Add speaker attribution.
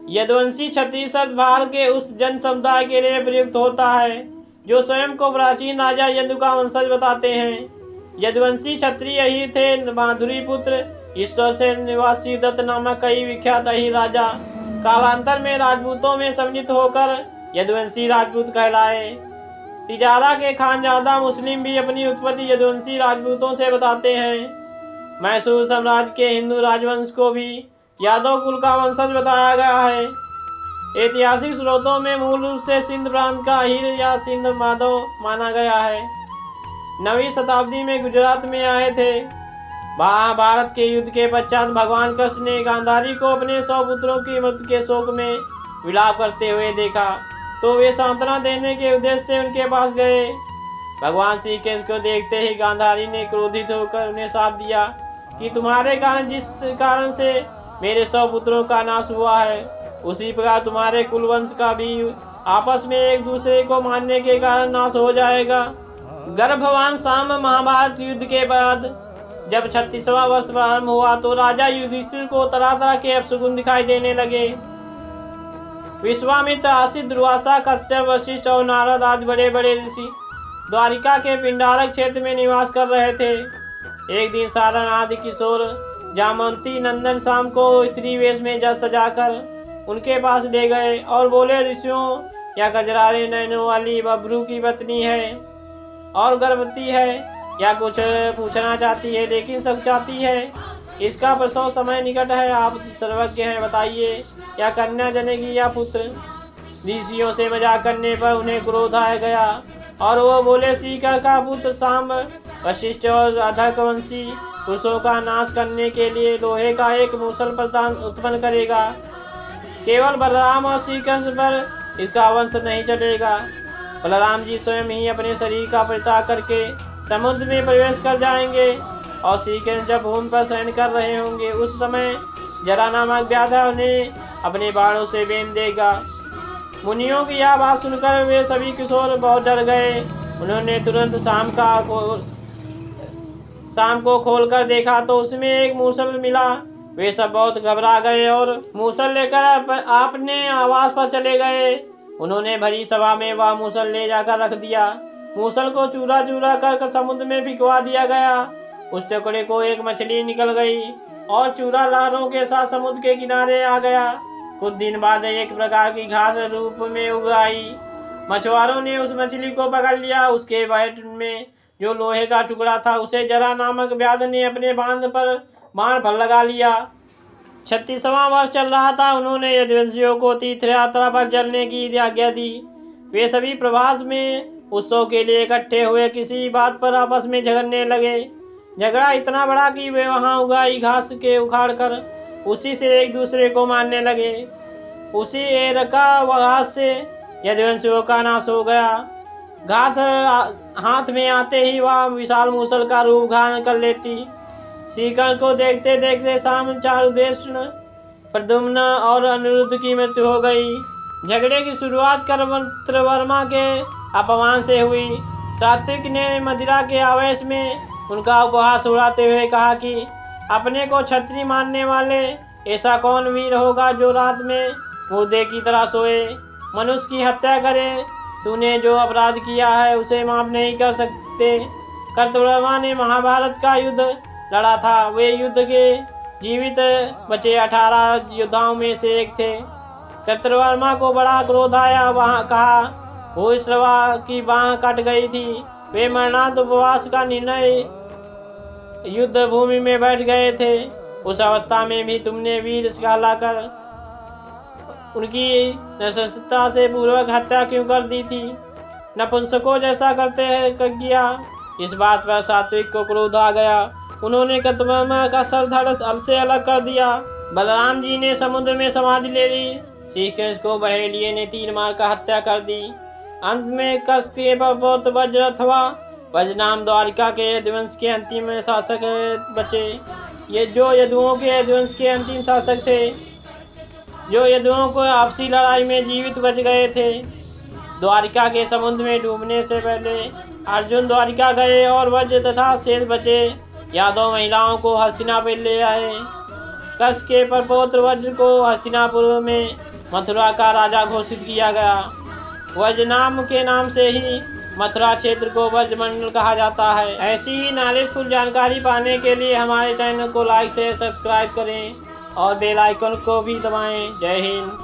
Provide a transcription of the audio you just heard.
Speaker 1: यदुवंशी क्षत्रिय शब्द भारत के उस जन समुदाय के लिए प्रयुक्त होता है जो स्वयं को प्राचीन राजा यदु का वंशज बताते हैं। यदुवंशी क्षत्रिय ही थे। माधुरी पुत्र ईश्वर से निवासी दत्त नामक कई विख्यात ही राजा कालांतर में राजपूतों में सम्मिलित होकर यदुवंशी राजपूत कहलाए। तिजारा के खानजादा मुस्लिम भी अपनी उत्पत्ति यदुवंशी राजपूतों से बताते हैं। मैसूर साम्राज्य के हिंदू राजवंश को भी यादव कुल का वंशज बताया गया है। ऐतिहासिक स्रोतों में मूल रूप से सिंध प्रांत का हीर या सिंध माधव माना गया है। 9वीं शताब्दी में गुजरात में आए थे। महाभारत के युद्ध के पश्चात भगवान कृष्ण ने गांधारी को अपने 100 पुत्रों की मृत्यु के शोक में विलाप करते हुए देखा तो वे सांत्वना देने के उद्देश्य से उनके पास गए। भगवान श्री कृष्ण को देखते ही गांधारी ने क्रोधित होकर उन्हें शाप दिया कि तुम्हारे कारण जिस कारण से मेरे 100 पुत्रों का नाश हुआ है उसी प्रकार तुम्हारे कुलवंश का भी आपस में एक दूसरे को मारने के कारण नाश हो जाएगा। गर्भवान शाम महाभारत युद्ध के बाद जब 36वां वर्ष प्रारंभ हुआ तो राजा युधिष्ठिर को तरह तरह के अपशगुन दिखाई देने लगे। विश्वामित्र, आसित, दुर्वासा, कश्यप, वशिष्ठ और नारद आदि बड़े बड़े ऋषि द्वारिका के पिंडारक क्षेत्र में निवास कर रहे थे। एक दिन सारण आदि किशोर जामवंती नंदन शाम को स्त्री वेश में जल सजाकर उनके पास ले गए और बोले, ऋषियों, या गजरारे नैनों वाली बबरू की पत्नी है और गर्भवती है या कुछ पूछना चाहती है लेकिन सच चाहती है। इसका प्रसव समय निकट है, आप सर्वज्ञ हैं, बताइए या कन्या जनेगी या पुत्र। ऋषियों से मजाक करने पर उन्हें क्रोध आ गया और वो बोले, सीकर का पुत्र सांब वशिष्ठ और अधर्कवंशी पुरुषों का नाश करने के लिए लोहे का एक मूसल प्रदान उत्पन्न करेगा। केवल बलराम और श्री कृष्ण पर इसका वंश नहीं चलेगा। बलराम जी स्वयं ही अपने शरीर का परित्याग करके समुद्र में प्रवेश कर जाएंगे और श्री कृष्ण जब भूमि पर शयन कर रहे होंगे उस समय जरा नामक व्याधा उन्हें अपने बाणों से बेंध देगा। मुनियों की यह बात सुनकर वे सभी किशोर बहुत डर गए। उन्होंने तुरंत शाम को खोलकर देखा तो उसमें एक मूसल मिला। वे सब बहुत घबरा गए और मूसल लेकर अपने आवास पर चले गए। उन्होंने भरी सभा में वह मूसल ले जाकर रख दिया। मूसल को चूरा चूरा कर समुद्र में भिगवा दिया गया। उस टुकड़े को एक मछली निकल गई और चूरा लहरों के साथ समुद्र के किनारे आ गया। कुछ दिन बाद एक प्रकार की घास रूप में उग आई। मछुआरों ने उस मछली को पकड़ लिया। उसके पेट में जो लोहे का टुकड़ा था उसे जरा नामक व्याध ने अपने बांध पर बाण पर लगा लिया। 36वां वर्ष चल रहा था। उन्होंने यदुवंशियों को तीर्थ यात्रा पर चलने की आज्ञा दी। वे सभी प्रवास में उत्सव के लिए इकट्ठे हुए किसी बात पर आपस में झगड़ने लगे। झगड़ा इतना बड़ा कि वे वहां उगाई घास के उखाड़ कर उसी से एक दूसरे को मारने लगे। उसी एरका घास से यदुवंशियों का नाश हो गया। घास हाथ में आते ही वह विशाल मूसल का रूप धारण कर लेती। श्रीकृष्ण को देखते देखते शाम चारुदेष्ण, प्रद्युम्न और अनिरुद्ध की मृत्यु हो गई। झगड़े की शुरुआत कर्मवर्मा के अपमान से हुई। सात्विक ने मदिरा के आवेश में उनका उपहास उड़ाते हुए कहा कि अपने को क्षत्रिय मानने वाले ऐसा कौन वीर होगा जो रात में मुर्दे की तरह सोए, मनुष्य की हत्या करे। तूने जो अपराध किया है उसे माफ नहीं कर सकते। कर्तवर्मा ने महाभारत का युद्ध लड़ा था। वे युद्ध के जीवित बचे 18 योद्धाओं में से एक थे। कर्तवर्मा को बड़ा क्रोध आया। वहाँ कहा, भूश्रवा की बाँह कट गई थी। वे मरणांत उपवास का निर्णय युद्ध भूमि में बैठ गए थे। उस अवस्था में भी तुमने वीर कहलाकर उनकी नशस्त्रता से पूर्वक हत्या क्यों कर दी थी? नपुंसकों जैसा करते हैं किया। इस बात पर सात्विक को क्रोध आ गया। उन्होंने कर्तवर्मा का सर धड़ से अलग कर दिया। बलराम जी ने समुद्र में समाधि ले ली। श्री कृष्ण को बहेलिये ने 3 मार का हत्या कर दी। अंत में कश के बहुत वज्र अथवा वज्रनाम द्वारिका के यदुवंश के अंतिम शासक बचे। ये जो यदुओं के यदुवंश के अंतिम शासक थे, जो यदुओं को आपसी लड़ाई में जीवित बच गए थे। द्वारिका के समुद्र में डूबने से पहले अर्जुन द्वारिका गए और वज्र तथा शेष बचे यादव महिलाओं को हस्तिनापुर ले आए। कश के परपौत्र वज्र को हस्तिनापुर में मथुरा का राजा घोषित किया गया। व्रजनाम के नाम से ही मथुरा क्षेत्र को व्रजमंडल कहा जाता है। ऐसी ही नॉलेजफुल जानकारी पाने के लिए हमारे चैनल को लाइक से सब्सक्राइब करें और बेल आइकन को भी दबाएं। जय हिंद।